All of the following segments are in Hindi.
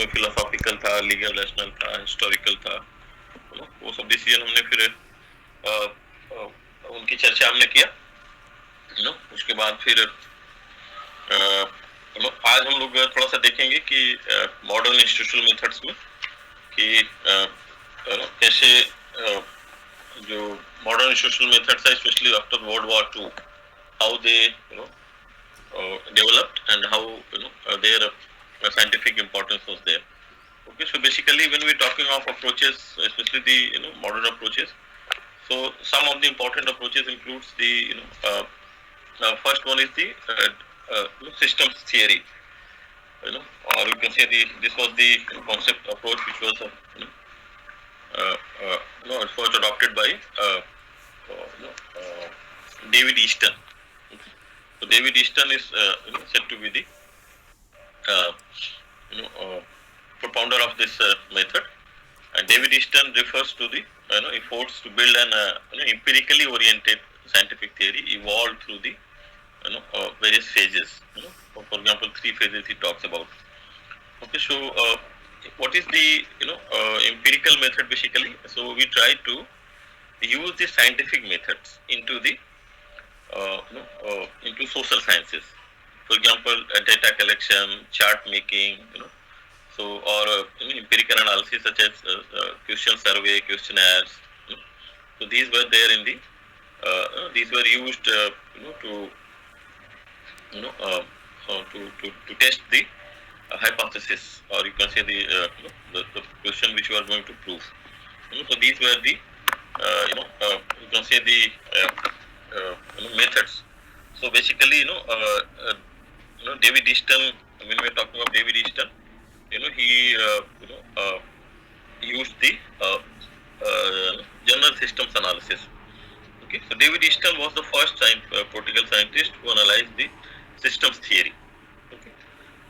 उसमें फिलोसॉफिकल था, लीगल, रैशनल था, हिस्टोरिकल था, वो सब डिसीजन हमने फिर उनकी चर्चा हमने किया। उसके बाद फिर आज हम लोग थोड़ा सा देखेंगे कि मॉडर्न इंस्टीट्यूशनल मेथड्स में कि कैसे जो मॉडर्न इंस्टीट्यूशनल मेथड्स है, specially after world war two, how they developed and how their scientific importance was there. Okay, so basically when we're talking of approaches, especially the modern approaches, so some of the important approaches includes the first one is the systems theory. Or you can say this was the concept approach which was it was adopted by David Easton. So David Easton is said to be the uh, propounder of this method. And David Easton refers to the efforts to build an empirically oriented scientific theory evolved through the various phases. For example, 3 phases he talks about. Okay, so what is the empirical method basically? So we try to use the scientific methods into the into social sciences. For example, data collection, chart making, so or empirical analysis such as question survey, questionnaires. So these were there in the these were used to to test the hypothesis, or you can say the question which you are going to prove. So these were the you can say the methods. So basically, David Easton. When we are talking of David Easton, he used the general systems analysis. Okay, so David Easton was the first political scientist who analyzed the systems theory. Okay,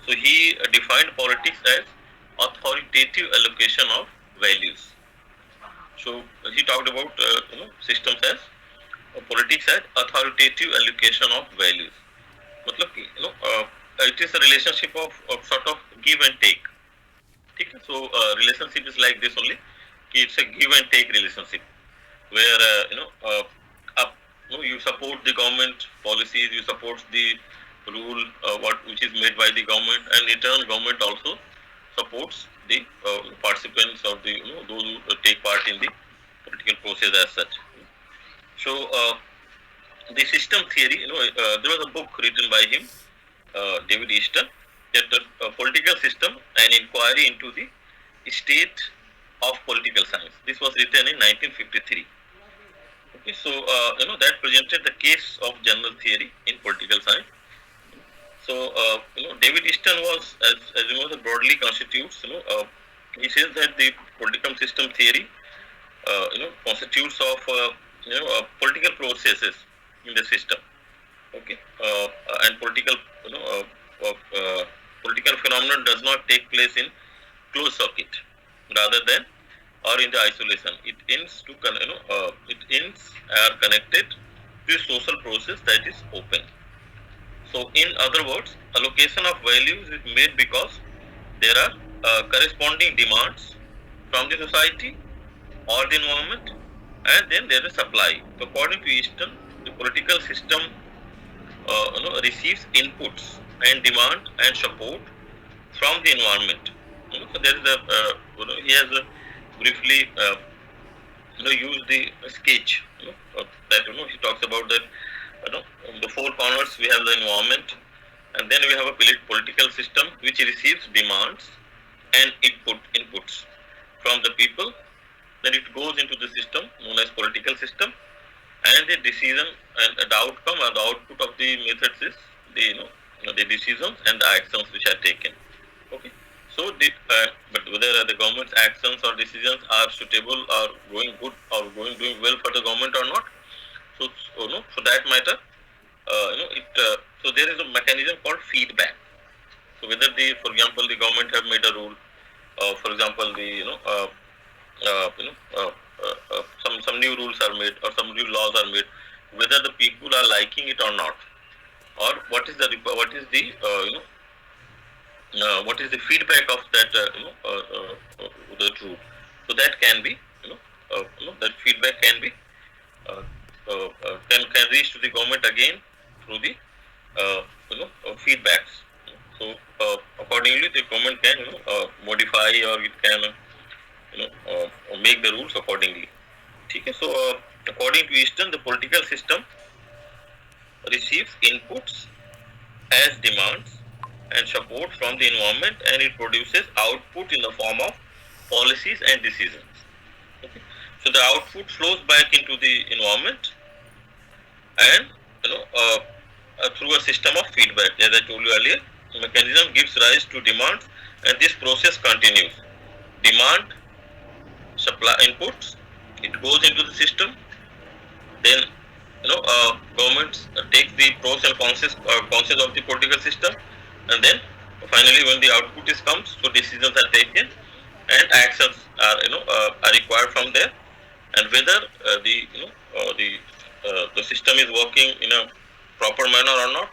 so he defined politics as authoritative allocation of values. So he talked about systems as politics as authoritative allocation of values. मतलब कि it is a relationship of sort of give and take. ठीक है, so relationship is like this only. It's a give and take relationship where up, you support the government policies, you support the rule which is made by the government, and in turn government also supports the participants or the those who take part in the political process as such. So the system theory, there was a book written by him, David Easton, that the political system, an inquiry into the state of political science. This was written in 1953. Okay, so that presented the case of general theory in political science. So David Easton was, as you know, broadly constitutes. He says that the political system theory, constitutes of political processes in the system. Okay, and political, political phenomenon does not take place in closed circuit, rather than or in the isolation. It ends to it ends are connected to a social process that is open. So in other words, allocation of values is made because there are corresponding demands from the society or the environment, and then there is supply. So according to Easton, the political system receives inputs and demand and support from the environment. So there is he has briefly used the sketch that he talks about that the four corners we have the environment, and then we have a political system which receives demands and inputs from the people. Then it goes into the system known as political system, and the decision and the outcome or the output of the methods is the the decisions and the actions which are taken. Okay, so but whether the government's actions or decisions are suitable or going good or doing well for the government or not, so for that matter, so there is a mechanism called feedback. So whether for example, the government have made a rule, for example, the some new rules are made or some new laws are made, whether the people are liking it or not, or what is the what is the feedback of that the truth. So that can be that feedback can be can reach to the government again through the feedbacks. So accordingly, the government can modify or it can make the rules accordingly. Okay, so according to Eastern, the political system receives inputs as demands and support from the environment, and it produces output in the form of policies and decisions. Okay. So the output flows back into the environment and through a system of feedback. As I told you earlier, the mechanism gives rise to demands, and this process continues. Demand, supply inputs, it goes into the system. Then governments take the pros and cons of the political system, and then finally when the output is comes, so decisions are taken and actions are are required from there, and whether the system is working in a proper manner or not.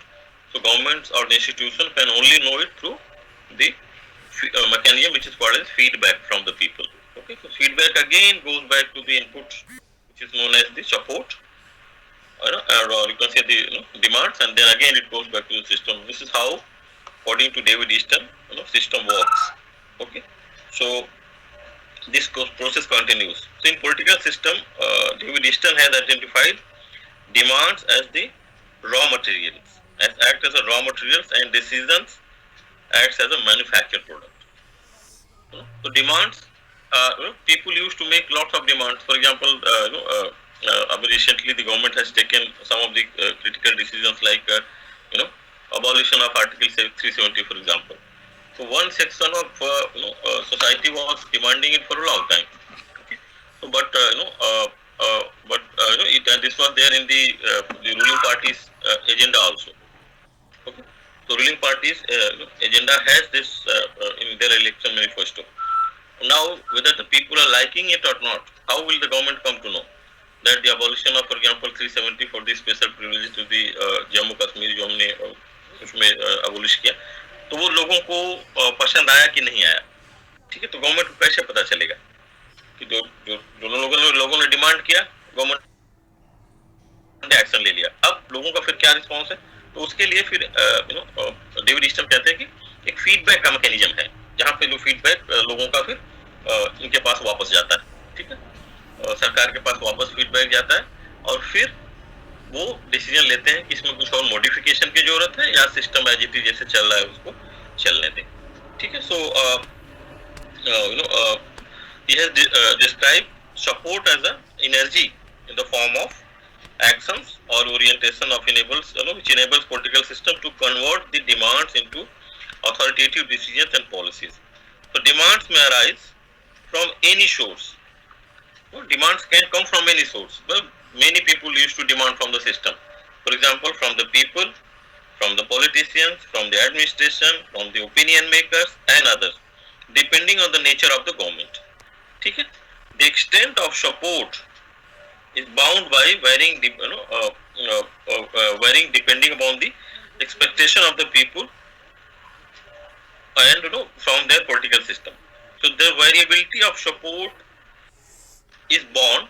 So governments or the institution can only know it through the mechanism which is called as feedback from the people. Okay, so feedback again goes back to the input, which is known as the support, or you can say the demands, and then again it goes back to the system. This is how, according to David Easton, system works. Okay, so this process continues. So in political system, David Easton has identified demands as the raw materials, as act as a raw materials, and decisions acts as a manufactured product. So demands, people used to make lots of demands. For example, recently the government has taken some of the critical decisions like abolition of Article 370, for example. So one section of society was demanding it for a long time. Okay. So, but this was there in the ruling party's agenda also. Okay. So ruling party's agenda has this in their election manifesto. Now, whether the people are liking it or not, how will the government come to know that the abolition of, for example, 370 for the special privilege to the Jammu Kashmir जो हमने उसमें अबोलिश किया, तो वो लोगों को पसंद आया कि नहीं आया? ठीक है, तो गवर्नमेंट को कैसे पता चलेगा कि जो जो जो लोगों ने डिमांड किया, गवर्नमेंट ने एक्शन ले लिया. अब लोगों का फिर क्या रिस्पॉन्स है? तो उसके लिए फिर डेविड ईस्टन कहते हैं कि एक फीडबैक का मैकेनिज्म है, जहाँ पे जो फीडबैक लोगों का फिर इनके पास वापस जाता है. ठीक है, सरकार के पास वापस फीडबैक जाता है, और फिर वो डिसीजन लेते हैं कि इसमें कुछ और मॉडिफिकेशन की जरूरत है या सिस्टम एज इट इज जैसे चल रहा है उसको चलने दें. ठीक है, सो he has described support as an energy in the form of actions or orientation of which enables political system to convert the demands into authoritative decisions and policies. So demands may arise from any source. So demands can come from any source. Well, many people used to demand from the system. For example, from the people, from the politicians, from the administration, from the opinion makers and others, depending on the nature of the government. ठीक है, the extent of support is bound by varying depending upon the expectation of the people and from their political system. So the variability of support is born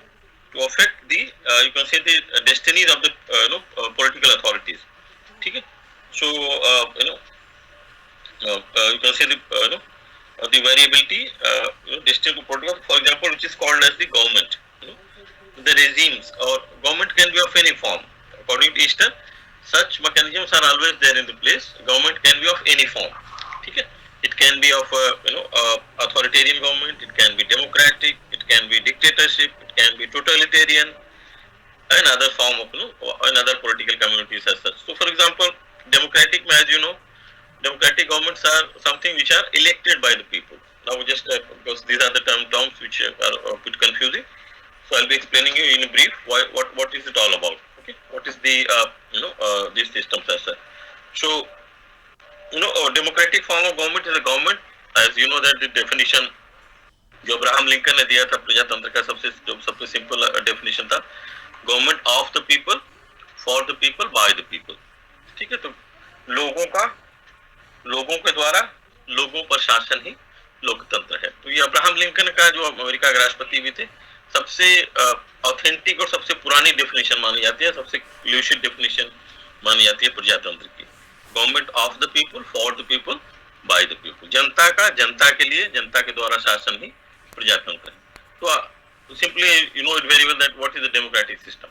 to affect the you can say the destinies of the political authorities. ठीक है, so you can say the variability destined to political, for example, which is called as the government. The regimes or government can be of any form. According to Eastern, such mechanisms are always there in the place. Government can be of any form. ठीक है, it can be of authoritarian government, it can be democratic, it can be dictatorship, it can be totalitarian, and other form of another political communities as such. So, for example, democratic, as you know, democratic governments are something which are elected by the people. Now, just because these are the terms which are a bit confusing, so I'll be explaining you in brief what is it all about. Okay, what is the these systems as such. So, a democratic form of government is a government, as you know that the definition जो अब्राहम लिंकन ने दिया था प्रजातंत्र का सबसे सिंपल डेफिनेशन था, government of the people, for the people, by the people. ठीक है, तो लोगों के द्वारा लोगों पर शासन ही लोकतंत्र है। तो ये अब्राहम लिंकन का, जो अमेरिका के राष्ट्रपति भी थे, सबसे ऑथेंटिक और सबसे पुरानी डेफिनेशन मानी जाती है, सबसे लूसिड डेफिनेशन मानी जाती है प्रजातंत्र की। Government of the people, for the people, by the people. जनता का, जनता के लिए, जनता के द्वारा शासन ही प्रजातंत्र है। तो simply you know it very well that what is the democratic system.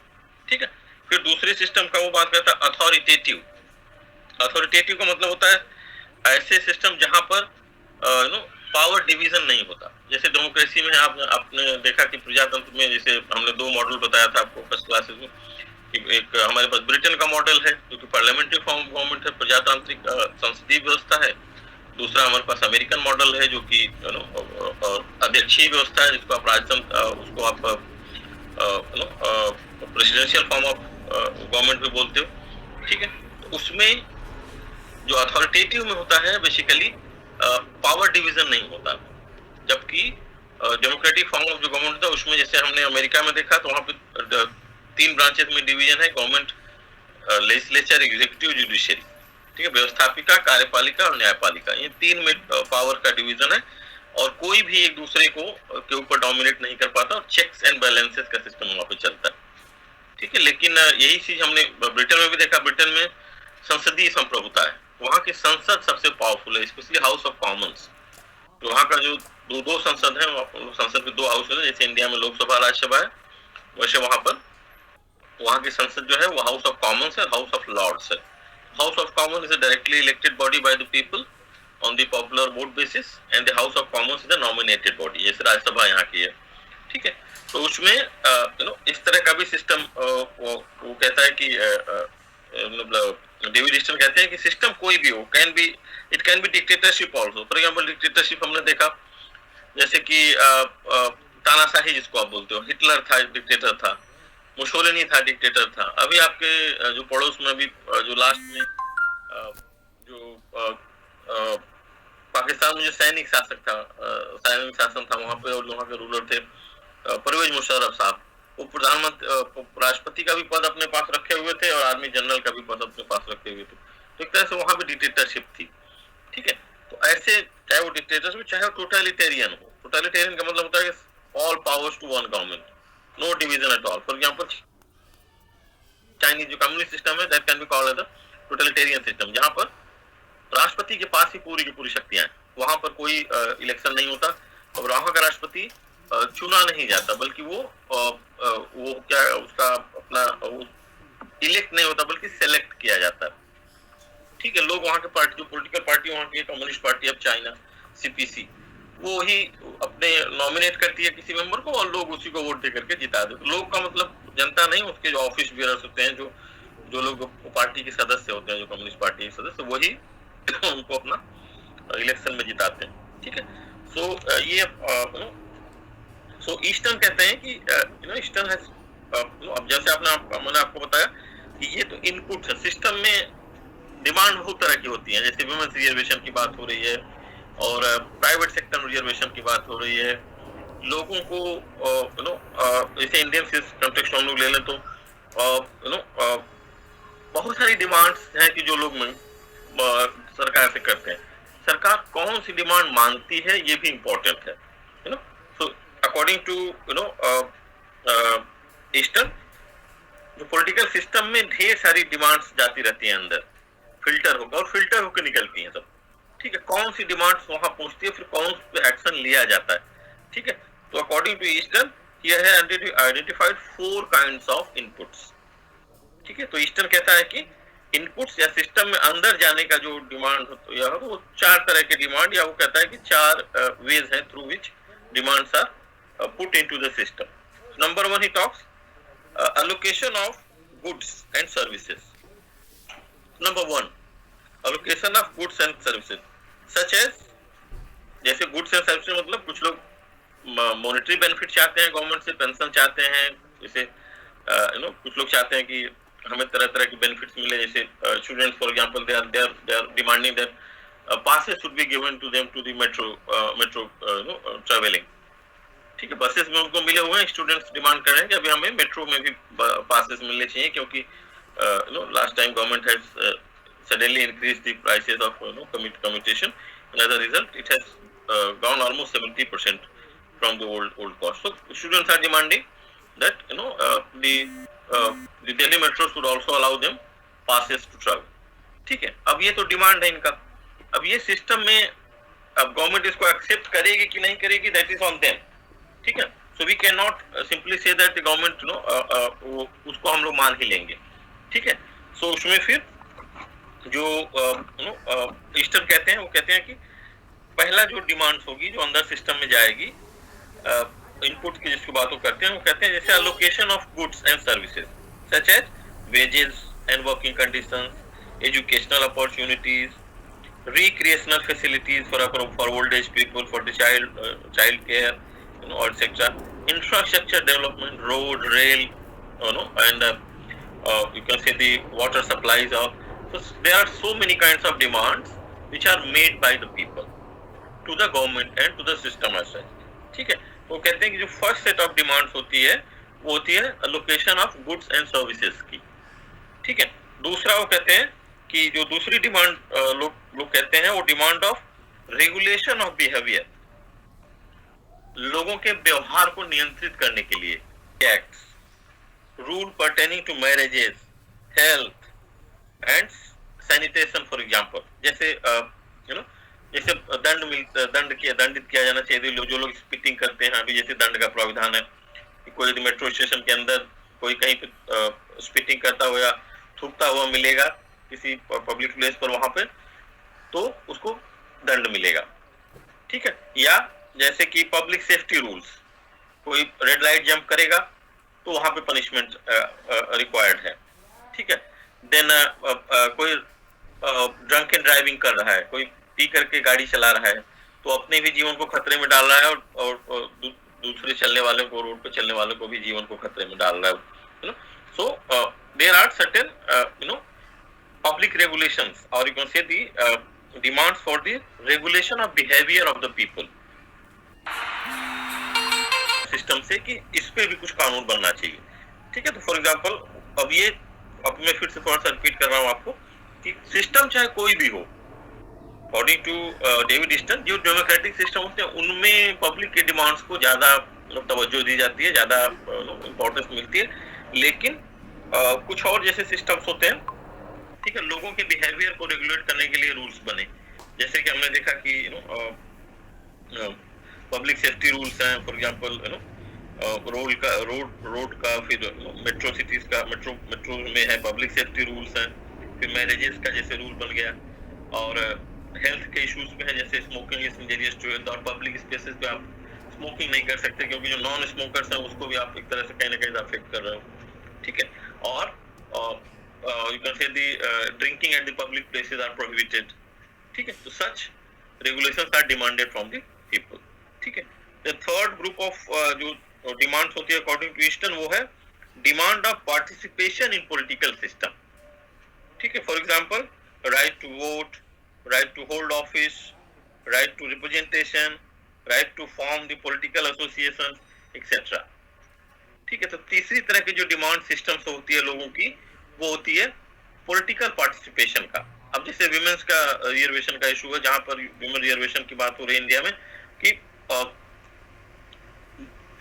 ठीक है। फिर दूसरे सिस्टम का वो बात करता है अथॉरिटेटिव। अथॉरिटेटिव का मतलब होता है ऐसे सिस्टम जहां पर नो पावर डिवीजन नहीं होता। जैसे डेमोक्रेसी में आपने देखा कि प्रजातंत्र में, जैसे हमने दो मॉडल बताया था आपको फर्स्ट क्लासेस में, कि एक हमारे पास ब्रिटेन का मॉडल है जो कि पार्लियामेंट्री फॉर्म गवर्नमेंट है, प्रजातांत्रिक संसदीय व्यवस्था है। दूसरा हमारे पास अमेरिकन मॉडल है जो कि अध्यक्षीय व्यवस्था है, जिसको आप राजतंत्र, उसको आप प्रेसिडेंशियल फॉर्म ऑफ गवर्नमेंट भी बोलते हो। ठीक है। तो उसमें जो अथॉरिटेटिव में होता है बेसिकली पावर डिवीजन नहीं होता, जबकि डेमोक्रेटिक फॉर्म ऑफ जो गवर्नमेंट था उसमें, जैसे हमने अमेरिका में देखा, तो वहां पे 3 ब्रांचेस में डिवीजन है, गवर्नमेंट, लेजिस्लेचर, एग्जीक्यूटिव, जुडिशियरी। ठीक है। व्यवस्थापिका, कार्यपालिका और न्यायपालिका, ये 3 में पावर का डिवीजन है, और कोई भी एक दूसरे को के ऊपर डोमिनेट नहीं कर पाता, और चेक्स एंड बैलेंसेस का सिस्टम वहां पे चलता है। ठीक है। लेकिन यही चीज हमने ब्रिटेन में भी देखा। ब्रिटेन में संसदीय संप्रभुता है, वहां की संसद सबसे पावरफुल है, स्पेशली हाउस ऑफ कॉमन्स। तो वहां का जो दो संसद है, संसद के 2 हाउस है, जैसे इंडिया में लोकसभा, राज्यसभा है, वैसे वहां पर वहां की संसद जो है वो हाउस ऑफ कॉमन्स है, हाउस ऑफ लॉर्ड्स है। House of common is a directly elected body by the people on the popular vote basis, and the house of Commons is a nominated body, जैसे राज्यसभा यहाँ की है। ठीक है। तो उसमें इस तरह का भी सिस्टम वो कहता है कि मतलब डेविड ईस्टन कहते हैं कि सिस्टम कोई भी हो, it can be dictatorship also. For example dictatorship हमने देखा, जैसे कि तानाशाही जिसको आप बोलते हो, हिटलर था, डिक्टेटर था, मुसोलिनी था, डिक्टेटर था। अभी आपके जो पड़ोस में अभी जो लास्ट में जो पाकिस्तान में जो सैनिक शासक था, सैनिक शासन था वहां पे, और वहां के रूलर थे परवेज मुशर्रफ साहब, वो प्रधानमंत्री, राष्ट्रपति का भी पद अपने पास रखे हुए थे, और आर्मी जनरल का भी पद अपने पास रखे हुए थे। तो एक तरह से वहां भी डिक्टेटरशिप थी। ठीक है। तो ऐसे, चाहे वो डिक्टेटरशिप, चाहे वो टोटलिटेरियन हो। टोटलिटेरियन का मतलब होता है all powers to one government, no division at all. For example Chinese जो कम्युनिस्ट सिस्टम है, that can be called as totalitarian system, जहां पर राष्ट्रपति के पास ही पूरी की पूरी शक्तियां हैं। वहां पर कोई इलेक्शन नहीं होता, और वहां का राष्ट्रपति चुना नहीं जाता, बल्कि वो क्या उसका अपना इलेक्ट नहीं होता, बल्कि सेलेक्ट किया जाता है। ठीक है। लोग वहां के पार्टी, जो पॉलिटिकल पार्टी वहां की communist party of China, CPC, वो ही अपने नॉमिनेट करती है किसी मेंबर को, और लोग उसी को वोट दे करके जिता देते। लोग का मतलब जनता नहीं, उसके जो ऑफिस बेयरर्स होते हैं, जो लोग पार्टी के सदस्य होते हैं, जो कम्युनिस्ट पार्टी के सदस्य, वही उनको अपना इलेक्शन में जिताते हैं। ठीक है। सो ये सो ईस्टर्न कहते हैं कि ईस्टर्न है, अब जैसे मैंने आपको बताया कि ये तो इनपुट है। सिस्टम में डिमांड बहुत तरह की होती है, जैसे वुमेन्स रिजर्वेशन की बात हो रही है, और प्राइवेट सेक्टर में रिजर्वेशन की बात हो रही है। लोगों को जैसे इंडियन कंटेक्स्ट हम लोग ले लें तो बहुत सारी डिमांड्स हैं कि जो लोग सरकार से करते हैं। सरकार कौन सी डिमांड मानती है, ये भी इम्पोर्टेंट है। सो अकॉर्डिंग टू ईस्टर्न, जो पॉलिटिकल सिस्टम में ढेर सारी डिमांड्स जाती रहती हैं अंदर, फिल्टर होकर, और फिल्टर होकर निकलती हैं सब। ठीक है। कौन सी डिमांड्स वहां पहुंचती है, फिर कौन पे एक्शन लिया जाता है। ठीक है। तो अकॉर्डिंग टू ईस्टर्न, हियर है आइडेंटिफाइड 4 काइंड्स ऑफ इनपुट्स। ठीक है। तो ईस्टर्न कहता है कि इनपुट्स या सिस्टम में अंदर जाने का जो डिमांड हो, वो 4 तरह के डिमांड, या वो कहता है कि 4 वेज हैं through which demands are put into the system. Number 1 ही talks allocation of goods and services. Number 1, allocation of goods and services such as, जैसे goods and services मतलब कुछ लोग मॉनेटरी बेनिफिट चाहते हैं गवर्नमेंट से, पेंशन चाहते हैं, जैसे कुछ लोग चाहते हैं कि हमें तरह तरह की बेनिफिट्स मिले, जैसे students for example they are demanding that passes should be given to them to the metro traveling. ठीक है। बसेस में उनको मिले हुए हैं, स्टूडेंट्स डिमांड कर रहे हैं कि अभी हमें मेट्रो में भी पासेस मिलने चाहिए, क्योंकि last time government has suddenly increase the prices of commutation and as a result, it has gone almost 70% from the old cost. So students are demanding that the Delhi Metro should also allow them passes to travel. ठीक है, अब ये तो डिमांड है इनका. अब ये सिस्टम में अब गवर्नमेंट इसको एक्सेप्ट करेगी कि नहीं करेगी, दैट इज ऑन देम. ठीक है, so we can not simply say that the government उसको हम लोग मान ही लेंगे. ठीक है, सो उसमें फिर जो ईस्टर्न कहते हैं वो कहते हैं कि पहला जो डिमांड होगी जो अंदर सिस्टम में जाएगी, इनपुट की जिसकी बात वो करते हैं, वो कहते हैं जैसे allocation of goods and services such as wages and working conditions, educational opportunities, recreational facilities for old age people, for the child care, or etc. Infrastructure development, road, rail, and you can say the water supplies. So there are so many kinds of demands which are made by the people to the government and to the system as such. ठीक है, वो कहते हैं कि जो फर्स्ट सेट ऑफ डिमांड्स होती है वो होती है allocation of goods and services की. ठीक है, दूसरा वो कहते हैं कि जो दूसरी डिमांड लोग कहते हैं वो demand of regulation of behaviour, लोगों के व्यवहार को नियंत्रित करने के लिए acts, rule pertaining to marriages, health and sanitation for example. जैसे जैसे दंडित किया जाना चाहिए जो लोग स्पीटिंग करते हैं. अभी जैसे दंड का प्रावधान है कि कोई यदि मेट्रो स्टेशन के अंदर कोई कहीं पे स्पीटिंग करता हुआ या थूकता हुआ मिलेगा किसी पब्लिक प्लेस पर वहां पे, तो उसको दंड मिलेगा. ठीक है, या जैसे कि पब्लिक सेफ्टी रूल्स, कोई रेड लाइट जंप करेगा तो वहां पे पनिशमेंट रिक्वायर्ड है. ठीक है, देन कोई ड्रंकन ड्राइविंग कर रहा है, कोई पी करके गाड़ी चला रहा है तो अपने भी जीवन को खतरे में डाल रहा है और दूसरे चलने वाले को, रोड पे चलने वालों को भी जीवन को खतरे में डाल रहा है. So there are certain public regulations, or you can say the demands for the regulation of behavior of the people system से कि इस पे भी कुछ कानून बनना चाहिए. ठीक है, तो फॉर एग्जांपल अब मैं फिर से थोड़ा सा रिपीट कर रहा हूँ आपको कि सिस्टम चाहे कोई भी हो, अकॉर्डिंग टू डेविड ईस्टन, जो डेमोक्रेटिक सिस्टम होते हैं उनमें पब्लिक के डिमांड्स को ज्यादा तवज्जो दी जाती है, ज्यादा इम्पोर्टेंस मिलती है. लेकिन कुछ और जैसे सिस्टम्स होते हैं, ठीक है, लोगों के बिहेवियर को रेगुलेट करने के लिए रूल्स बने. जैसे कि हमने देखा कि पब्लिक सेफ्टी रूल्स हैं, फॉर एग्जांपल रोड का, फिर मेट्रो सिटीज का, मेट्रो में है पब्लिक सेफ्टी रूल्स हैं, फिर मैरिजेस का जैसे रूल बन गया, और हेल्थ के इश्यूज में है जैसे smoking is injurious to health, और पब्लिक स्पेसेस पे आप स्मोकिंग नहीं कर सकते क्योंकि जो नॉन स्मोकर्स हैं उसको भी आप एक तरह से कहीं ना कहीं अफेक्ट कर रहे हो. ठीक है, और you can say the drinking at the public places are prohibited. ठीक है, तो such regulations are demanded from the people. ठीक है, the third group of जो demands होती है according to Easton वो है demand of participation in political system. ठीक है, for example right to vote, right to hold office, right to representation, right to form the political associations, etc. ठीक है, तो तीसरी तरह की जो डिमांड सिस्टम से होती है लोगों की वो होती है पॉलिटिकल पार्टिसिपेशन का. अब जैसे विमेंस का रिजर्वेशन का इशू है, जहां पर विमेन रिजर्वेशन की बात हो रही है इंडिया में कि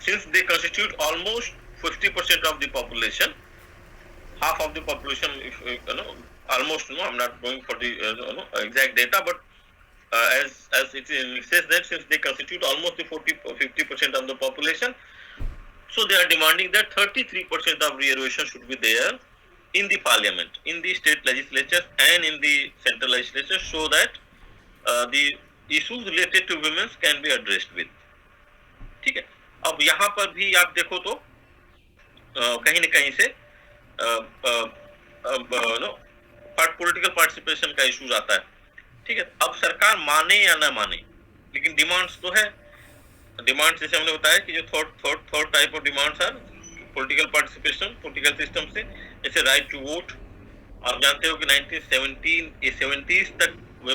since they constitute almost 50% of the population, half of the population, almost, I'm not going for the exact data, but as it says that since they constitute almost the 50% of the population, so they are demanding that 33% of reservation should be there in the parliament, in the state legislature and in the central legislature, so that the issues related to women can be addressed with. ठीक है, अब यहाँ पर भी आप देखो तो कहीं न कहीं से पॉलिटिकल पार्टिसिपेशन का इशूज आता है. ठीक है, अब सरकार माने या ना माने, लेकिन डिमांड्स तो है. डिमांड्स जैसे हमने बताया कि जो third type of demands are political participation political system से, जैसे राइट टू वोट. आप जानते हो कि 1970s तक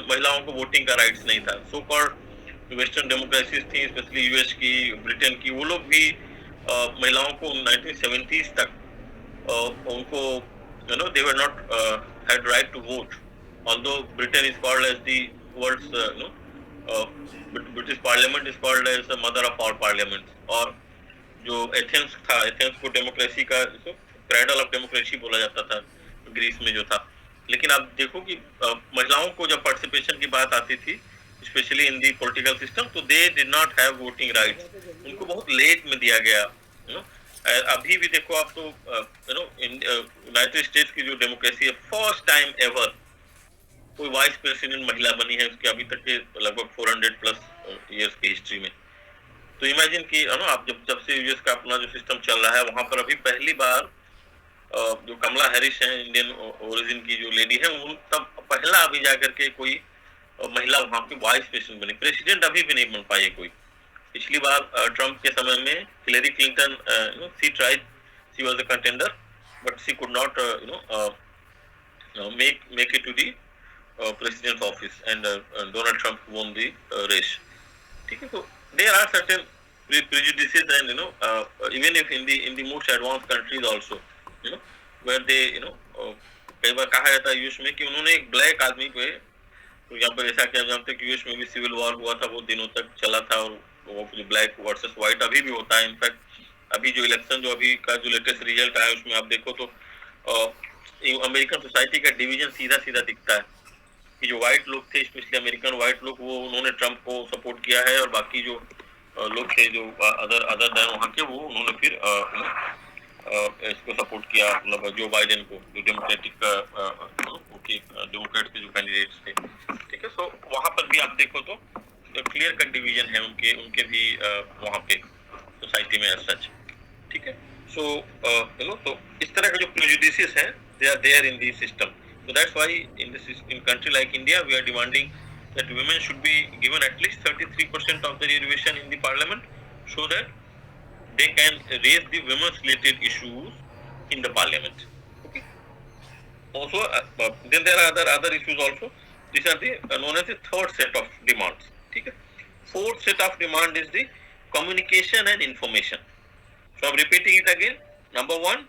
महिलाओं को वोटिंग का राइट्स नहीं था. सो कॉल्ड वेस्टर्न डेमोक्रेसीज थी, स्पेशली यूएस की, ब्रिटेन की, वो लोग भी महिलाओं को 1970s तक उनको they were not had right to vote, although Britain is called as the world's British parliament is called as the mother of all parliaments, और जो एथेंस था, एथेंस को डेमोक्रेसी का क्रेडल ऑफ डेमोक्रेसी बोला जाता था ग्रीस में जो था। लेकिन आप देखो कि महिलाओं को जब पार्टिसिपेशन की बात आती थी specially in the political system, तो they did not have voting rights, उनको बहुत लेट में दिया गया। यू नो अभी भी देखो आप, तो यू नो यूनाइटेड स्टेट्स की जो डेमोक्रेसी है, फर्स्ट टाइम एवर कोई वाइस प्रेसिडेंट महिला बनी है उसके अभी तक के लगभग 400 प्लस ईयर्स की हिस्ट्री में। तो इमेजिन कि है ना, आप जब जब से यूएस का अपना जो सिस्टम चल रहा है, वहां पर अभी पहली बार जो कमला हैरिस है, इंडियन ओरिजिन की जो लेडी है, उन तब पहला अभी जाकर के कोई महिला वहां की वाइस प्रेसिडेंट बनी। प्रेसिडेंट अभी भी नहीं बन पाई है कोई। पिछली बार ट्रम्प के समय में Hillary Clinton, she tried, she was a contender, but she could not make it to the president's office, and Donald Trump won the race. ठीक है, तो there are certain prejudices, and even if in the most advanced countries also, you know where they कई बार कहा जाता है यूएस में कि उन्होंने एक ब्लैक आदमी पे, तो यहाँ पर ऐसा कि आप जानते हैं कि यूएस में भी सिविल वॉर हुआ था, वो दिनों तक चला था, और वो ब्लैक वर्सेस व्हाइट अभी भी होता है। इनफैक्ट अभी जो इलेक्शन जो अभी का जो लेटेस्ट रिजल्ट आया उसमें आप देखो तो अमेरिकन सोसाइटी का डिवीजन सीधा सीधा दिखता है कि जो व्हाइट लोग थे, स्पेशली अमेरिकन व्हाइट लोग, वो उन्होंने ट्रम्प को सपोर्ट किया है, और बाकी जो लोग थे जो अदर अदर दैन वहाँ के, वो उन्होंने फिर इसको सपोर्ट किया, मतलब जो बाइडेन को, जो डेमोक्रेटिक डेमोक्रेट के जो कैंडिडेट्स थे। ठीक है, सो वहाँ पर भी आप देखो तो क्लियर कट डिवीजन है उनके उनके भी वहाँ पे सोसाइटी में एज सच। ठीक है, सो तो इस तरह का जो प्रेजुडिसेस हैं, they are there in the system. So that's why in country like India, we are demanding that women should be given at least 33% of the reservation in the parliament, so that they can raise the women's related issues in the parliament. Okay. Also, then there are other issues also. These are the known as the third set of demands. Okay. Fourth set of demand is the communication and information. So I'm repeating it again. Number one,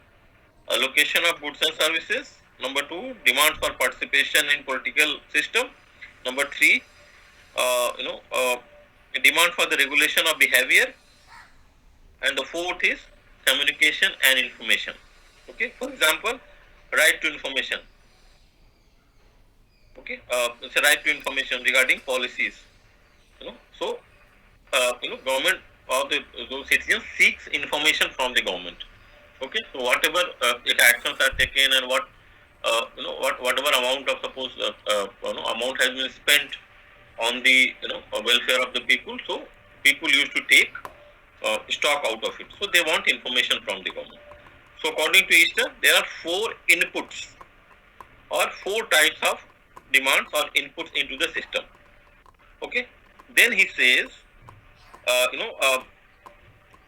allocation of goods and services. Number two, demand for participation in political system. Number three, demand for the regulation of behavior. And the fourth is communication and information. Okay, for example, right to information. Okay, it's a right to information regarding policies. So government or the citizen seeks information from the government. Okay, so whatever actions are taken, and whatever amount of suppose amount has been spent on the welfare of the people, so people used to take stock out of it, so they want information from the government. So according to Easter, there are four inputs or four types of demands or inputs into the system. Okay, then he says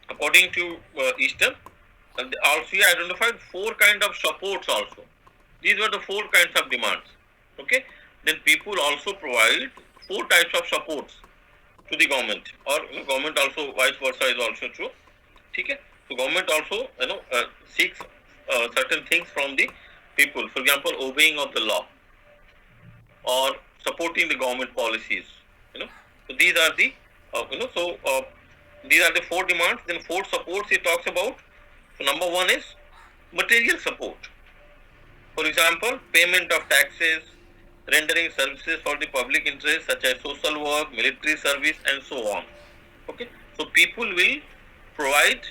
according to Easter, also he identified four kind of supports also. These were the four kinds of demands. Okay. Then people also provide four types of supports to the government, or government also vice versa is also true. Okay. So government also seeks certain things from the people. For example, obeying of the law or supporting the government policies. So these are the these are the four demands. Then four supports he talks about. So number one is material support. For example, payment of taxes, rendering services for the public interest such as social work, military service, and so on. Okay, so people will provide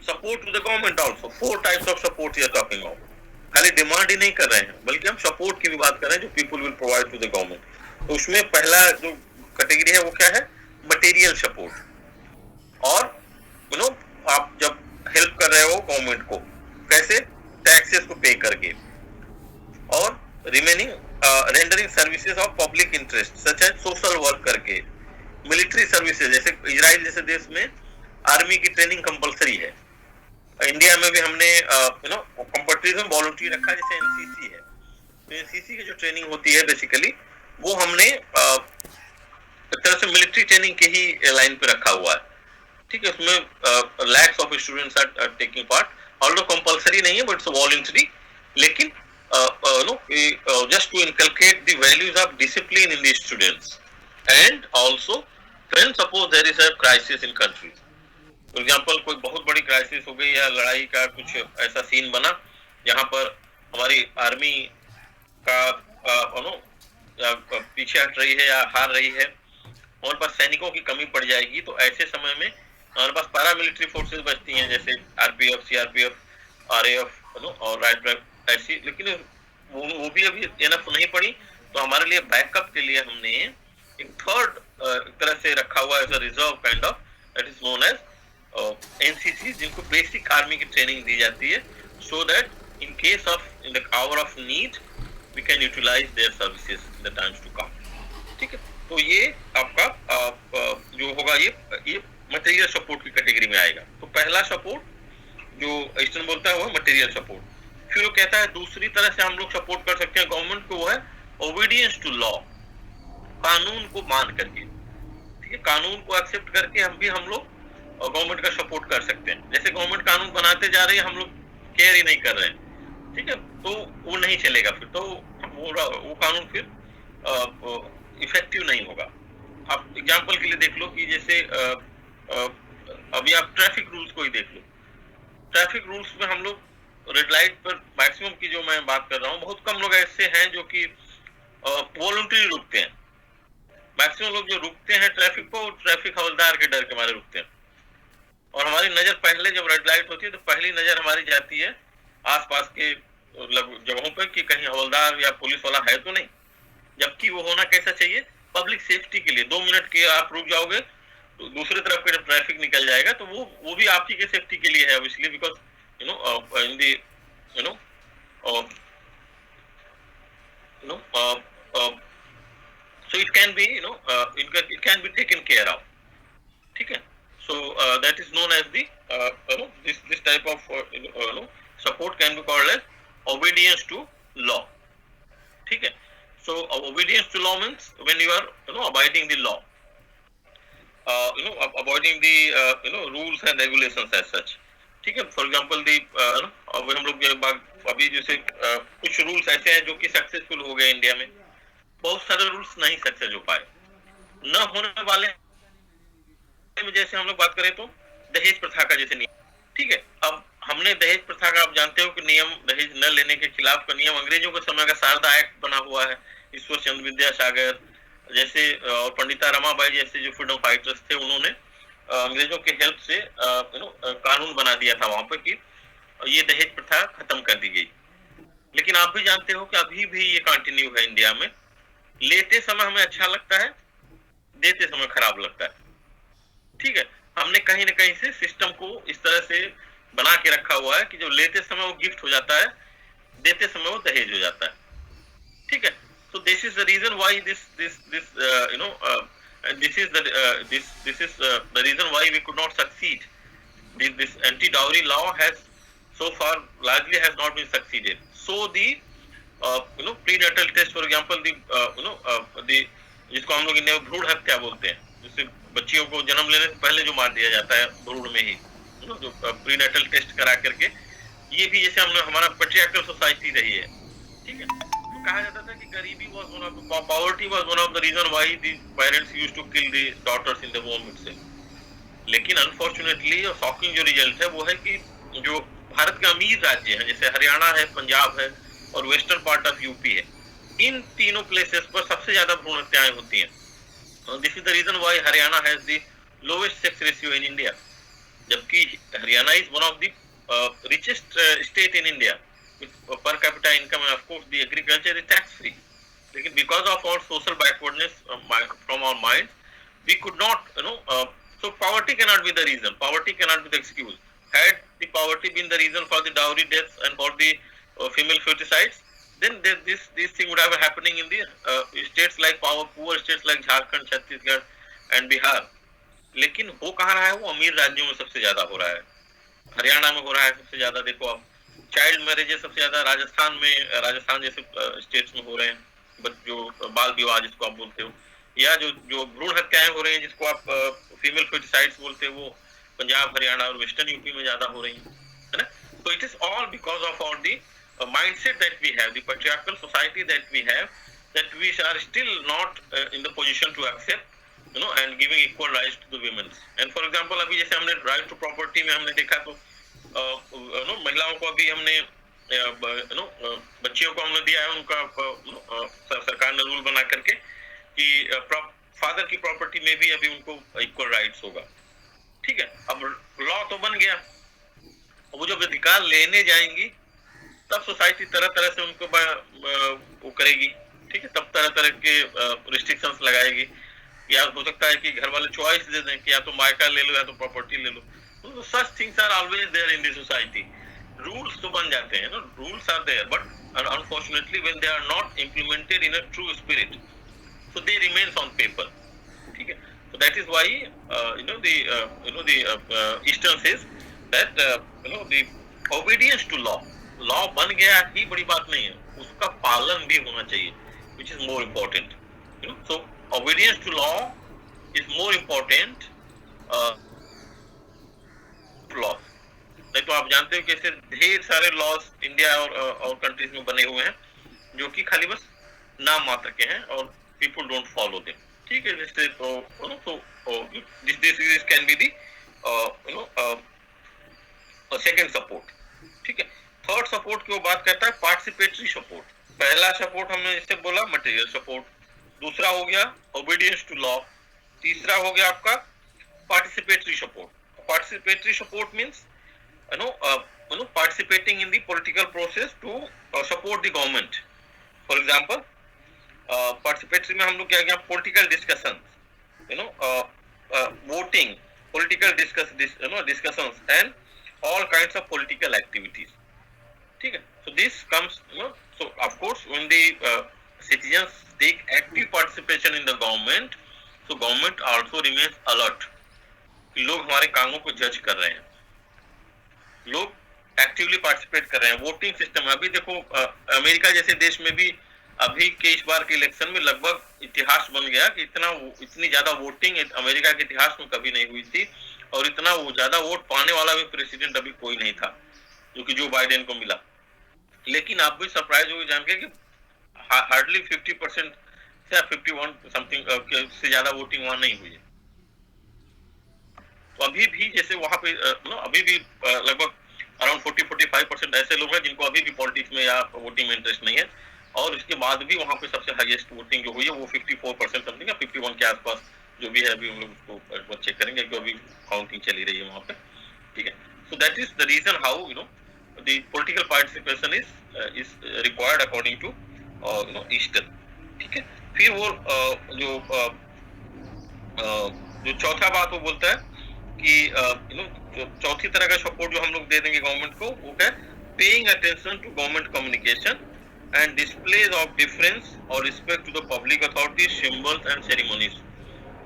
support to the government also. Four types of support we are talking about. खाली डिमांड ही नहीं कर रहे हैं, बल्कि हम सपोर्ट की भी बात कर रहे हैं जो people will provide to the government. तो उसमें पहला जो कैटेगरी है वो क्या है? Material support. और आप जब हेल्प कर रहे हो गवर्नमेंट को, कैसे? टैक्सेस को पे करके, और remaining rendering services of public interest such as social work करके, मिलिट्री सर्विसेज, जैसे इजराइल जैसे देश में आर्मी की ट्रेनिंग कंपलसरी है। इंडिया में भी हमने कंपल्सरी में वॉलंटरी रखा, जैसे एनसीसी है। तो एनसीसी की जो ट्रेनिंग होती है बेसिकली वो हमने एक तरह से मिलिट्री ट्रेनिंग के ही लाइन पे रखा हुआ है। ठीक है, उसमें lakhs of students are taking part, although compulsory नहीं है बट इट्स वॉलंटरी। लेकिन just to inculcate the values of discipline in the students, And also, when suppose there is a crisis in countries, for example कोई बहुत बड़ी क्राइसिस हो गई या लड़ाई का कुछ ऐसा सीन बना जहां पर हमारी आर्मी का नो पीछे हट रही है या हार रही है, हमारे पास सैनिकों की कमी पड़ जाएगी, तो ऐसे समय में हमारे पास पैरामिलिट्री फोर्सेस बचती हैं जैसे आरपीएफ, सीआरपीएफ, आरएएफ नो और राइट ऐसी, लेकिन वो भी अभी एनफ नहीं पड़ी। तो हमारे लिए बैकअप के लिए हमने एक थर्ड तरह से रखा हुआ as a reserve kind of, that is known as NCC, जिनको बेसिक आर्मी की ट्रेनिंग दी जाती है, so that in case of in the hour of need we can utilise their services in the times to come. ठीक है, तो ये आपका जो होगा ये मटेरियल सपोर्ट की कैटेगरी में आएगा। तो पहला सपोर्ट जो ईस्टर्न बोलता है वो मटेरियल सपोर्ट। फिर वो कहता है दूसरी तरह से हम लोग सपोर्ट कर सकते हैं गवर्नमेंट को, वो है ओबीडियंस टू लॉ, कानून को मान करके। ठीक है, कानून को एक्सेप्ट करके हम लोग गवर्नमेंट का सपोर्ट कर सकते हैं। जैसे गवर्नमेंट कानून बनाते जा रही है, हम लोग केयर ही नहीं कर रहे हैं, ठीक है, तो वो नहीं चलेगा, फिर तो वो कानून फिर इफेक्टिव नहीं होगा। आप एग्जांपल के लिए देख लो कि जैसे अभी आप ट्रैफिक रूल्स को ही देख लो। ट्रैफिक रूल्स में हम लोग रेड लाइट पर मैक्सिमम की जो मैं बात कर रहा हूँ, बहुत कम लोग ऐसे हैं जो कि वॉलंटरी रुकते हैं। मैक्सिमम लोग जो रुकते हैं ट्रैफिक को, ट्रैफिक हवलदार के डर के मारे रुकते हैं। और हमारी नजर पहले जब रेड लाइट होती है तो पहली नजर हमारी जाती है आसपास के जगहों पर कि कहीं हवलदार या पुलिस वाला है तो नहीं, जबकि वो होना कैसा चाहिए, पब्लिक सेफ्टी के लिए। 2 मिनट के आप रुक जाओगे तो दूसरी तरफ का ट्रैफिक निकल जाएगा, तो वो भी आप ही के सेफ्टी के लिए है obviously, because you know in the you know you know so it can be it can be taken care of। ठीक है, so that is known as the this type of support can be called as obedience to law। ठीक है, so obedience to law means when you are abiding the law, avoiding the rules and regulations as such। ठीक है, फॉर एग्जाम्पल दी अब हम लोग अभी जैसे कुछ रूल्स ऐसे हैं जो कि सक्सेसफुल हो गए इंडिया में, बहुत सारे रूल्स नहीं सक्सेस हो पाए। न होने वाले में जैसे हम लोग बात करें तो दहेज प्रथा का जैसे नियम। ठीक है, अब हमने दहेज प्रथा का, आप जानते हो कि नियम दहेज न लेने के खिलाफ का नियम अंग्रेजों के समय का शारदा एक्ट बना हुआ है। ईश्वर चंद्र विद्यासागर जैसे और पंडिता रमाबाई जैसे जो फ्रीडम फाइटर्स थे, उन्होंने अंग्रेजों के हेल्प से कानून बना दिया था वहां पर कि ये दहेज प्रथा खत्म कर दी गई। लेकिन आप भी जानते हो कि अभी भी ये कंटिन्यू है इंडिया में। लेते समय हमें अच्छा लगता है, देते समय खराब लगता है। ठीक है, हमने कहीं ना कहीं से सिस्टम को इस तरह से बना के रखा हुआ है कि जो लेते समय वो गिफ्ट हो जाता है, देते समय वो दहेज हो जाता है। ठीक है, so this is the reason why this is the reason why we could not succeed. This anti-dowry law has so far largely has not been succeeded. So the prenatal test, for example, the जिसको हम लोग इंडिया में भ्रूण हत्या बोलते हैं, जिससे बच्चियों को जन्म लेने से पहले जो मार दिया जाता है भ्रूण में ही, जो प्रीनेटल टेस्ट करा करके, ये भी जैसे हम हमारा पेट्रियार्कल सोसाइटी रही है। ठीक है, तो कहा जाता था कि गरीबी was one of poverty was one of the reason why the parents used to kill the daughters in the womb itself. लेकिन अनफॉर्चुनेटली और शॉकिंग जो रिजल्ट है वो है कि जो भारत के अमीर राज्य हैं जैसे हरियाणा है, पंजाब है और वेस्टर्न पार्ट ऑफ यूपी है, इन तीनों प्लेसेस पर सबसे ज्यादा भ्रूण हत्याएं होती हैं। This is the reason why Haryana has the lowest sex ratio in India, जबकि Haryana is one of the richest state in India per capita income, and of course the agriculture is tax free. लेकिन because of our social backwardness from our minds, we could not so poverty cannot be the reason, poverty cannot be the excuse. Had the poverty been the reason for the dowry deaths and for the female feuticides, then this thing would have been happening in the states like poor states like Jharkhand, Chhattisgarh and Bihar. लेकिन हो कहाँ रहा है, वो अमीर राज्यों में सबसे ज्यादा हो रहा है। हरियाणा में हो रहा है सबसे ज्यादा। देखो आप, चाइल्ड मैरिजेस सबसे ज्यादा राजस्थान जैसे स्टेट्स में हो रहे हैं, जो बाल विवाह जिसको आप बोलते हो, या जो भ्रूण हत्याएं हो रही हैं जिसको आप फीमेल फेटिसाइड्स बोलते हो, वो पंजाब, हरियाणा और वेस्टर्न यूपी में ज्यादा हो रही है ना। तो it is all because of our the mindset that we have, the patriarchal society that we have, that we are still not in the position to accept, and giving equal rights to the women. And for example, अभी जैसे हमने right to property में हमने देखा तो महिलाओं को अभी हमने बच्चियों को हमने दिया है उनका सरकार ने रूल बना करके कि फादर की प्रॉपर्टी में भी अभी उनको इक्वल राइट्स होगा, ठीक है। अब लॉ तो बन गया, वो जब अधिकार लेने जाएंगी तब सोसाइटी तरह तरह से उनको वो करेगी, ठीक है, तब तरह तरह के रिस्ट्रिक्शंस लगाएगी। या हो सकता है कि घर वाले चॉइस दे दें कि या तो मायका ले लो या तो प्रॉपर्टी ले लो। तो such things are always there in the society. Rules तो बन जाते हैं ना, rules are there, but unfortunately when they are not implemented in a true spirit, so they remains on paper, ठीक है। So that is why the Eastern says that the obedience to law बन गया ही बड़ी बात नहीं है, उसका पालन भी होना चाहिए, which is more important, so obedience to law is more important law। नहीं तो आप जानते हो कि ऐसे ढेर सारे लॉज इंडिया और कंट्रीज में बने हुए हैं जो कि खाली बस नाम मात्र के हैं और people don't follow them, ठीक है। जैसे this can be the second support, ठीक है। थर्ड सपोर्ट की वो बात करता है पार्टिसिपेटरी सपोर्ट। पहला सपोर्ट हमने जैसे बोला मटेरियल सपोर्ट, दूसरा हो गया ओबीडियंस टू लॉ, तीसरा हो गया आपका participatory support. Participatory support means participating in the political process to support the government। for example, participatory में हम लोग क्या किया, political discussions, voting, political discussions and all kinds of political activities, ठीक है। so this comes, so of course when the citizens take active participation in the government, so government also remains alert कि लोग हमारे कामों को जज कर रहे हैं, लोग एक्टिवली पार्टिसिपेट कर रहे हैं। वोटिंग सिस्टम अभी देखो अमेरिका जैसे देश में भी अभी के इस बार के इलेक्शन में लगभग इतिहास बन गया कि इतनी ज्यादा वोटिंग अमेरिका के इतिहास में कभी नहीं हुई थी, और इतना वो ज्यादा वोट पाने वाला भी प्रेसिडेंट अभी कोई नहीं था, जो कि जो बाइडेन को मिला। लेकिन आप भी सरप्राइज हो जान के कि हार्डली 50% या 51 समथिंग से ज्यादा वोटिंग वहां नहीं हुई है। तो अभी भी जैसे वहां पे अभी भी लगभग अराउंड 40-45% ऐसे लोग हैं जिनको अभी भी पॉलिटिक्स में या वोटिंग में इंटरेस्ट नहीं है, और इसके बाद भी वहां पे सबसे हाईएस्ट वोटिंग जो हुई है वो 54% समथिंग या 51 के आसपास जो भी है। अभी हम लोग उसको चेक करेंगे कि अभी काउंटिंग चली रही है वहां पे, ठीक है। So that is the reason how the political participation is required according to eastern, ठीक है। फिर वो जो चौथा बात वो बोलता है कि चौथी तरह का सपोर्ट जो हम लोग दे देंगे गवर्नमेंट को वो क्या, paying attention to government communication and displays of difference or respect to the public authorities, symbols and ceremonies,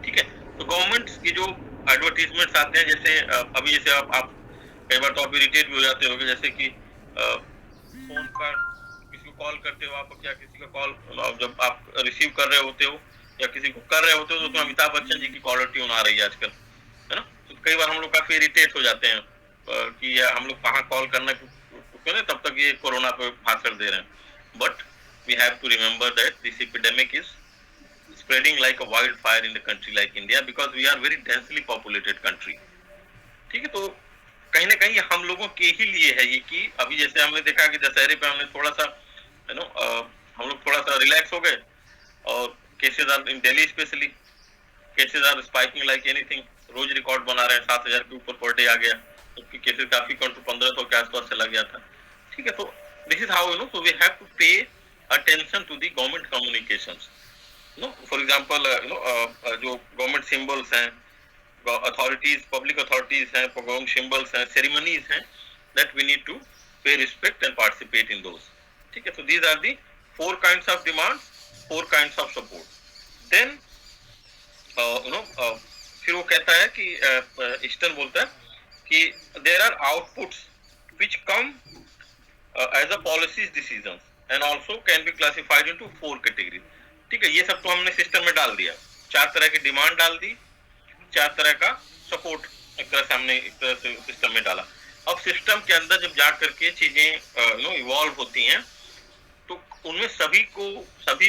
ठीक है। तो गवर्नमेंट की जो एडवर्टीजमेंट्स आते हैं, जैसे अभी जैसे आप कई बार तो आप इरिटेट भी हो जाते होंगे, जैसे कि फोन पर किसी को कॉल करते हो आप, क्या किसी का कॉल जब आप रिसीव कर रहे होते हो या किसी को कर रहे होते हो तो अमिताभ बच्चन जी की कॉलर ट्यून आ रही है आजकल, है ना। तो कई बार हम लोग काफी इरिटेट हो जाते हैं कि हम लोग कहाँ कॉल करना क्यों, तब तक ये कोरोना पे भाषण दे रहे हैं। But we have to remember that this epidemic is spreading like a wildfire in the country like India because we are very densely populated country, ठीक है। तो कहीं ना कहीं हम लोगों के ही लिए है ये कि अभी जैसे हमने देखा कि दशहरे पे हमने थोड़ा सा हम लोग थोड़ा सा रिलैक्स हो गए, और cases are in Delhi specially cases are spiking like anything, रोज रिकॉर्ड बना रहे हैं, 7,000 के ऊपर पर डे आ गया, क्योंकि केसेस काफी कम 1500 के आसपास चला गया था, ठीक है। तो this is how so we have to pay attention to the government communications, for example जो government symbols हैं, authorities, public authorities हैं, government symbols हैं, ceremonies हैं, that we need to pay respect and participate in those, ठीक है। so these are the 4 kinds of demands, 4 kinds of support। then फिर वो कहता है कि ईस्टर्न बोलता है कि there are outputs which come as a policies decisions and also can be classified into 4 categories, ठीक है। ये सब तो हमने सिस्टम में डाल दिया, 4 तरह की डिमांड डाल दी, 4 तरह का सपोर्ट एक तरह से हमने एक तरह से सिस्टम में डाला। अब सिस्टम के अंदर जब जा करके चीजें इवॉल्व होती हैं तो उनमें सभी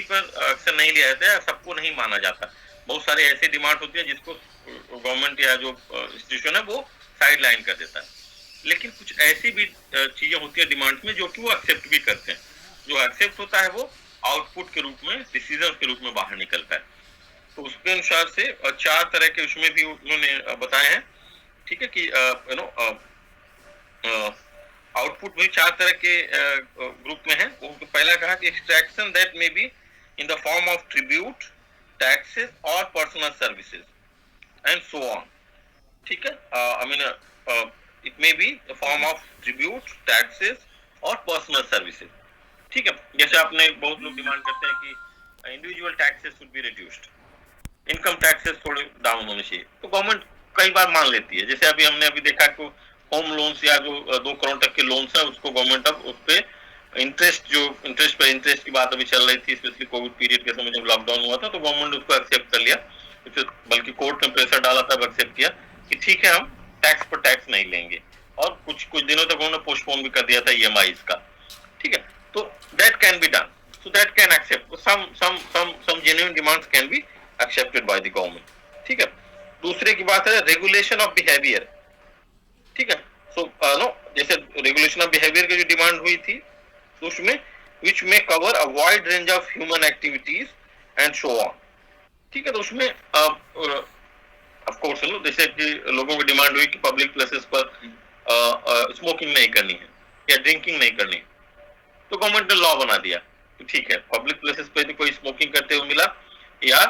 पर एक्शन नहीं लिया जाता है, सबको नहीं माना जाता। बहुत सारे ऐसे डिमांड होती है जिसको गवर्नमेंट या जो इंस्टीट्यूशन है वो साइड लाइन कर देता है। लेकिन कुछ ऐसी भी चीजें होती है डिमांड्स में जो कि वो एक्सेप्ट भी करते हैं। जो एक्सेप्ट होता है वो आउटपुट के रूप में, डिसीजन के रूप में बाहर निकलता है। तो उसके अनुसार से 4 तरह के उसमें भी उन्होंने बताए हैं, ठीक है, कि आउटपुट में 4 तरह के ग्रुप में है। पहला कहा कि extraction that may be in the form of tribute, taxes और personal services and so on, ठीक है। I mean it may be the form of tribute, taxes और पर्सनल सर्विसेज, ठीक है। जैसे आपने बहुत लोग डिमांड करते हैं कि individual taxes should be reduced, income taxes थोड़े डाउन होने चाहिए, तो गवर्नमेंट कई बार मान लेती है। जैसे अभी हमने देखा कि होम लोन्स या जो 2 करोड़ तक के लोन्स है उसको गवर्नमेंट अब उस पे इंटरेस्ट की बात अभी चल रही थी, स्पेशली कोविड पीरियड के समय जब लॉकडाउन हुआ था, तो गवर्नमेंट उसको एक्सेप्ट कर लिया। बल्कि कोर्ट में प्रेशर डाला था, एक्सेप्ट किया कि ठीक है हम टैक्स पर टैक्स नहीं लेंगे, और कुछ दिनों तक उन्होंने पोस्टपोन भी कर दिया था EMIs का, ठीक है। तो that can be done, so that can accept some genuine demands can be accepted by the government, ठीक है। दूसरे की बात है रेगुलेशन ऑफ बिहेवियर, ठीक है। सो नो, जैसे रेगुलेशन ऑफ बिहेवियर की जो डिमांड हुई थी, तो उसमें विच में cover a wide range of human activities and show on, ठीक है। तो उसमें ऑफ कोर्स जैसे कि लोगों की डिमांड हुई कि पब्लिक प्लेसेस पर स्मोकिंग नहीं करनी है या ड्रिंकिंग नहीं करनी है, तो गवर्नमेंट ने लॉ बना दिया कि ठीक है, पब्लिक प्लेसेस पे कोई स्मोकिंग करते हुए मिला या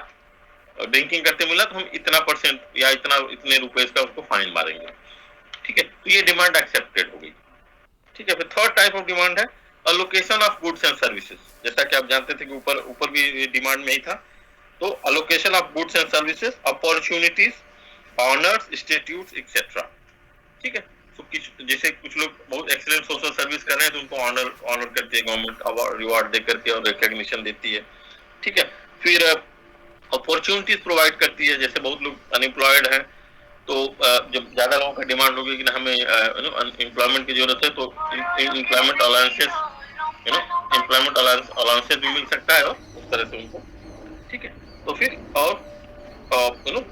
ड्रिंकिंग करते मिला तो हम इतना % या इतने रुपए का उसको फाइन मारेंगे, ठीक है। तो ये डिमांड एक्सेप्टेड हो गई, ठीक है। फिर थर्ड टाइप ऑफ डिमांड है allocation of goods and services. जैसा कि आप जानते थे कि ऊपर भी डिमांड में ही था, तो allocation of goods and services, opportunities, honours, institutes etcetera, ठीक है। तो जैसे कुछ लोग बहुत एक्सीलेंट सोशल सर्विस कर रहे हैं तो उनको ऑनर करती है गवर्नमेंट, अवार्ड रिवार्ड दे करके और रिकॉग्निशन देती है, ठीक है। फिर अपॉर्चुनिटीज प्रोवाइड करती है, जैसे बहुत लोग अनएम्प्लॉयड हैं, तो जब ज्यादा लोगों का डिमांड होगी कि हमें एम्प्लॉयमेंट की जरूरत है, तो एम्प्लॉयमेंट अलाउंसेस भी मिल सकता है और उस तरह से उनको, ठीक है। तो फिर और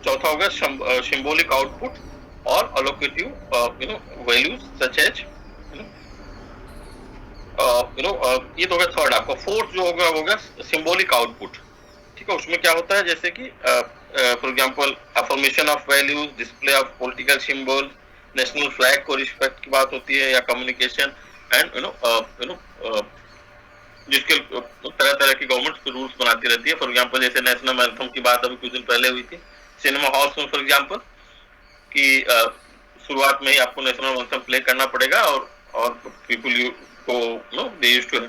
चौथा हो गया सिंबॉलिक आउटपुट और अलोकेटिव वैल्यूज सच एज ये तो हो गया थर्ड। आपका फोर्थ जो होगा सिंबॉलिक आउटपुट, ठीक है। उसमें क्या होता है, जैसे कि for example affirmation of values, display of political symbol, national flag को रिस्पेक्ट की बात होती है, या कम्युनिकेशन एंड जिसके तरह तरह की गवर्नमेंट रूल्स बनाती रहती है। फॉर एग्जांपल जैसे नेशनल एंथम की बात अभी कुछ दिन पहले हुई थी सिनेमा हॉल्स में, फॉर एग्जांपल कि शुरुआत में ही आपको नेशनल एंथम प्ले करना पड़ेगा, और पीपल को they used to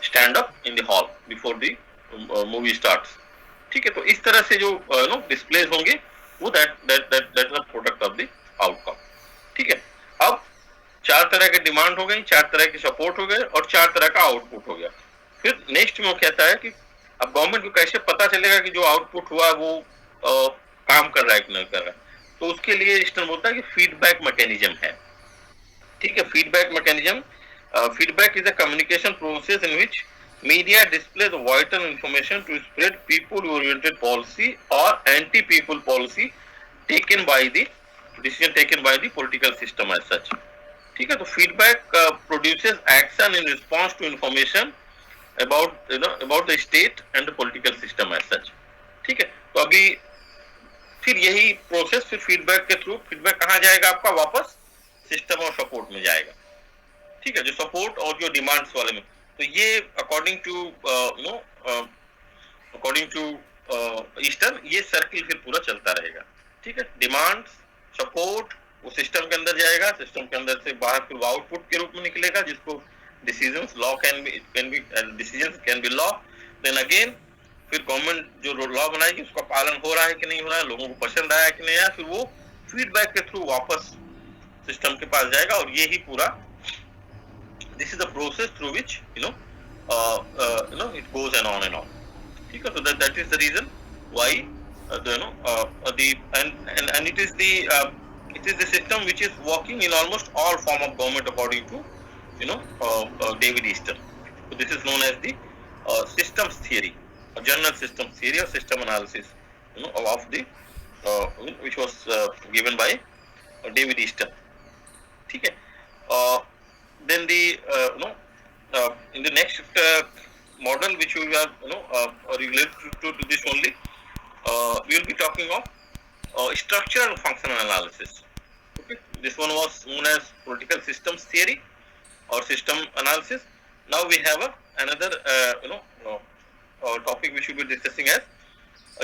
stand up in the hall before the movie starts, ठीक है। तो इस तरह से जो डिस्प्लेज होंगे वो that is the product of the outcome, ठीक है। अब 4 तरह के डिमांड हो गई, 4 तरह के सपोर्ट हो गए और 4 तरह का आउटपुट हो गया। फिर नेक्स्ट में वो कहता है कि अब गवर्नमेंट को कैसे पता चलेगा कि जो आउटपुट हुआ वो काम कर रहा है कि नहीं कर रहा है, तो उसके लिए इस्टर्न बोलता है कि फीडबैक मैकेनिज्म है, ठीक है। Feedback mechanism, feedback is a communication process in which media displays vital information to spread people oriented policy or anti people policy taken by the decision taken by the political system as such, ठीक है। तो feedback produces action in response to information about the state and the political system as such, ठीक है। तो अभी फिर यही प्रोसेस, फिर फीडबैक के थ्रू फीडबैक कहाँ जाएगा आपका, वापस सिस्टम और सपोर्ट में जाएगा, ठीक है। जो सपोर्ट और जो डिमांड्स वाले में, तो ये अकॉर्डिंग टू ईस्टर्न ये सर्किल फिर पूरा चलता रहेगा, ठीक है। डिमांड्स, सपोर्ट, वो सिस्टम के अंदर जाएगा, सिस्टम के अंदर से बाहर फिर आउटपुट के रूप में निकलेगा, जिसको decisions law can be decisions can be law. Then again फिर गवर्नमेंट जो लॉ बनाएगी उसका पालन हो रहा है कि नहीं हो रहा है, लोगों को पसंद आया कि नहीं आया, फिर वो फीडबैक के थ्रू वापस सिस्टम के पास जाएगा, और ये ही पूरा this is the process through which it goes and on, ठीक है। So that is the reason why and it is the system which is working in almost all form of government according to David Easton. So this is known as the systems theory, or general systems theory or system analysis, of the which was given by David Easton. Okay. Then in the next model which we are related to this only, we will be talking of structural functional analysis. Okay, this one was known as political systems theory or system analysis. Now we have another topic which we will be discussing as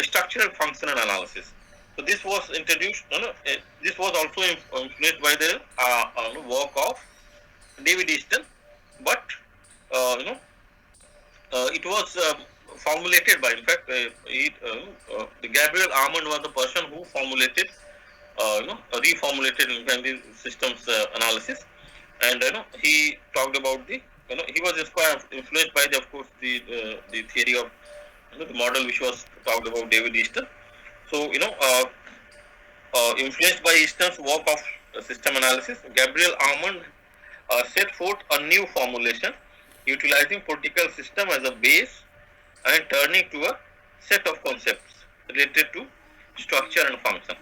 structural functional analysis. So this was introduced. This was also influenced by the work of David Easton, but it was formulated by, in fact, Gabriel Armand was the person who formulated, reformulated the systems analysis, and he talked about the, he was influenced by the, of course, the theory of the model which was talked about David Easton. So influenced by Easton's work of system analysis, Gabriel Armand set forth a new formulation utilizing political system as a base and turning to a set of concepts related to structure and function.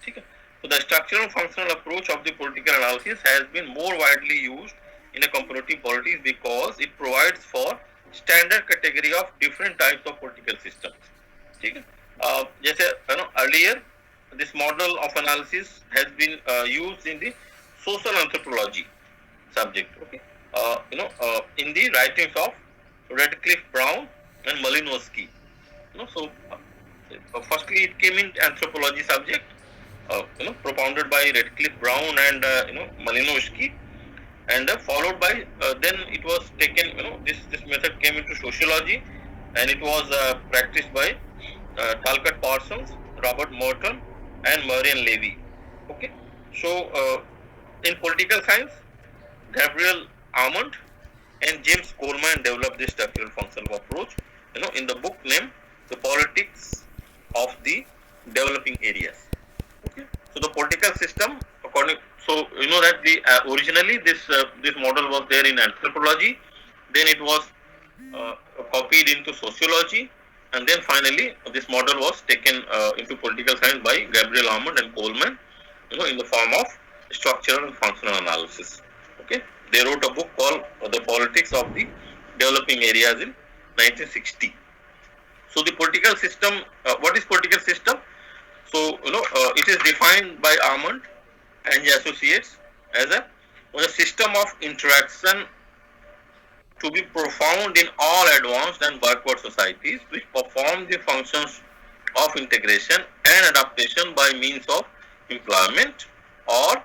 Okay. So the structural and functional approach of the political analysis has been more widely used in a comparative politics because it provides for standard category of different types of political systems. Okay. जैसे earlier this model of analysis has been used in the social anthropology subject. Okay. In the writings of Radcliffe Brown and Malinowski. So firstly it came in anthropology subject, propounded by Radcliffe Brown and Malinowski, and followed by then it was taken. This method came into sociology, and it was practiced by Talcott Parsons, Robert Merton, and Marian Levy. Okay, so in political science, Gabriel Armand and James Coleman developed this structural functional approach, in the book named The Politics of the Developing Areas. Okay. So the political system, so that the originally this model was there in anthropology, then it was copied into sociology, and then finally this model was taken into political science by Gabriel Armand and Coleman, in the form of structural and functional analysis. Okay. They wrote a book called The Politics of the Developing Areas in 1960. So the political system, what is political system? So it is defined by Armand and associates as a system of interaction to be profound in all advanced and backward societies which perform the functions of integration and adaptation by means of employment or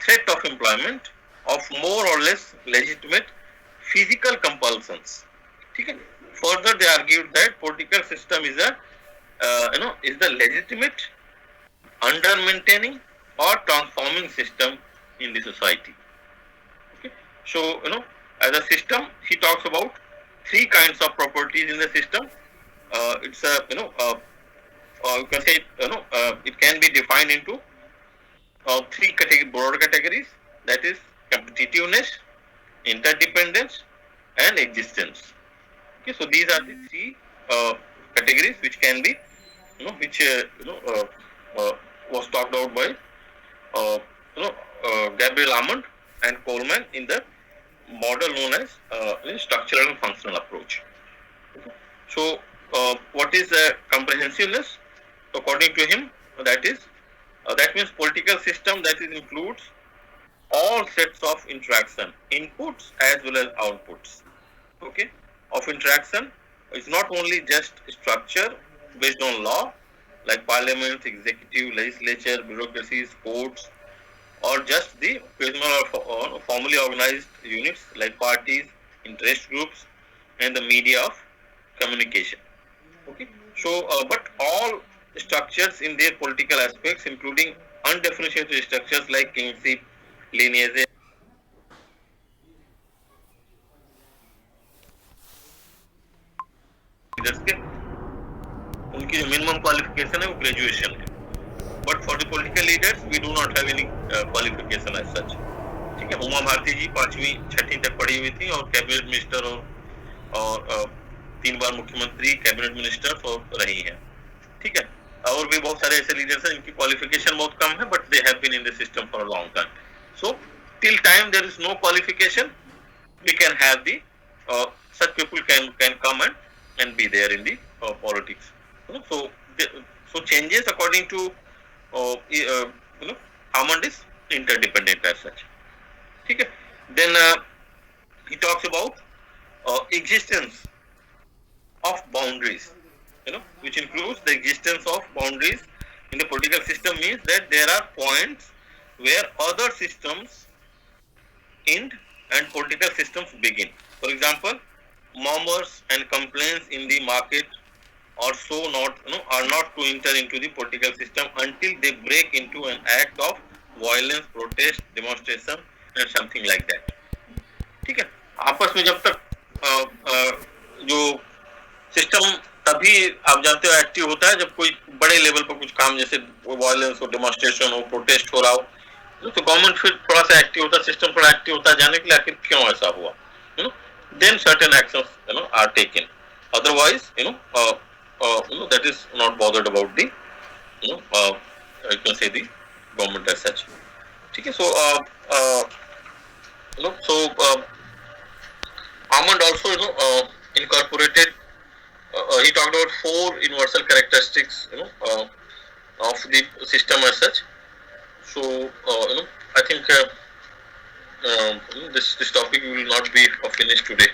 threat of employment of more or less legitimate physical compulsions. Okay. Further, they argued that political system is is the legitimate under maintaining or transforming system in the society. Okay. So as a system, he talks about three kinds of properties in the system. It's you can say it can be defined into three broad categories. That is competitiveness, interdependence, and existence. Okay, so these are the three categories which can be, was talked out by Gabriel Armand and Coleman in the model known as structural and functional approach. Okay. So, what is comprehensiveness? According to him, that means political system that includes all sets of interaction, inputs as well as outputs. Okay, of interaction. It's not only just structure based on law, like parliament, executive, legislature, bureaucracies, courts, or just the occasional or formally organized units like parties, interest groups, and the media of communication. Okay, so but all structures in their political aspects, including undifferentiated structures like kingship, lineage, के उनकी जो मिनिमम क्वालिफिकेशन है वो ग्रेजुएशन है, but for the political leaders we do not have any qualification as such. ठीक है, उमा भारती जी 5वीं 6वीं तक पढ़ी हुई थी और कैबिनेट मिनिस्टर और और 3 बार मुख्यमंत्री, कैबिनेट मिनिस्टर और रही हैं, ठीक है। और भी बहुत सारे ऐसे लीडर्स हैं जिनकी क्वालिफिकेशन बहुत कम है, but they have been in the system for a long time. So till time there is no qualification, we can have the such people can come and be there in the politics. So the, so changes according to Hammond is interdependent as such. Okay. Then he talks about existence of boundaries, which includes the existence of boundaries in the political system, means that there are points where other systems end and political systems begin. For example, murmurs and complaints in the market also are not to enter into the political system until they break into an act of violence, protest, demonstration and something like that. ठीक है, आपस में जब तक जो सिस्टम तभी आप जानते हो एक्टिव होता है जब कोई बड़े लेवल पर कुछ काम, जैसे वायलेंस हो, डेमोन्स्ट्रेशन हो, प्रोटेस्ट हो रहा हो, तो गवर्नमेंट फिर थोड़ा सा एक्टिव होता है, सिस्टम थोड़ा एक्टिव होता है जाने के लिए आखिर क्यों ऐसा हुआ, then certain actions are taken. Otherwise that is not bothered about the you can say the government as such. ठीक है, Hammond also incorporated he talked about 4 universal characteristics of the system as such. So I think this topic will not be finished today.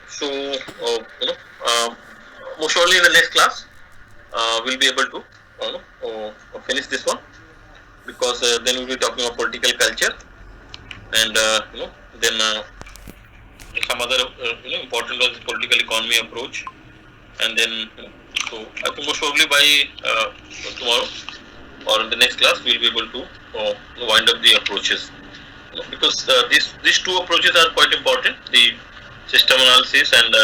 So most surely in the next class we'll be able to finish this one, because then we'll be talking about political culture and then some other important was political economy approach, and then so I think most probably by tomorrow or in the next class we'll be able to wind up the approaches, because these 2 approaches are quite important, the system analysis and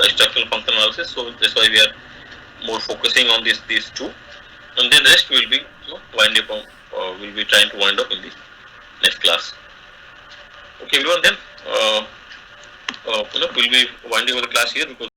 structural function analysis. So that's why we are more focusing on these 2, and then rest will be we'll be trying to wind up in the next class. Okay everyone, then we'll be winding over the class here because